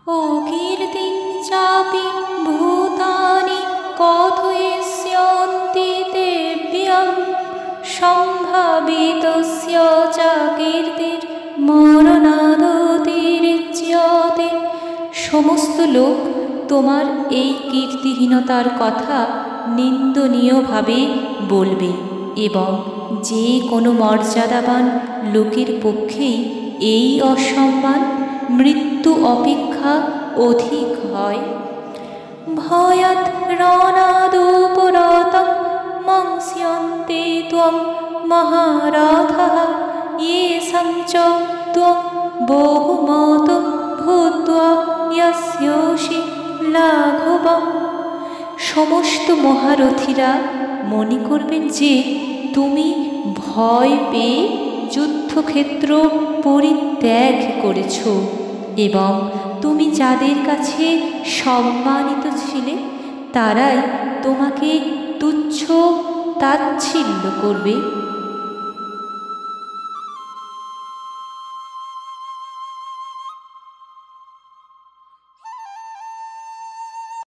অকীর্তিং চাপি ভূতানি কথয়িষ্যন্তি তেভ্যং সম্ভাবিতস্য চ কীর্তির মরণাদতিরিচ্যতে। সমস্ত লোক তোমার এই কীর্তিহীনতার কথা নিন্দনীয়ভাবে বলবে এবং যে কোনো মর্যাদাবান লোকের পক্ষেই এই অসম্মান মৃত্যু অপেক্ষা অধিক হয়। ভয়াৎ রণাদুপরতং মংস্যন্তে ত্বং মহারথঃ येषां च त्वं বহুমতো ভূত্বা ইয়াস্যসি লাঘবম। সমস্ত মহারথীরা মনে করবেন যে তুমি ভয় পেয়ে যুদ্ধক্ষেত্র পরিত্যাগ করেছ এবং তুমি যাদের কাছে সম্মানিত ছিলে তারাই তোমাকে তুচ্ছ তাচ্ছিল্য করবে।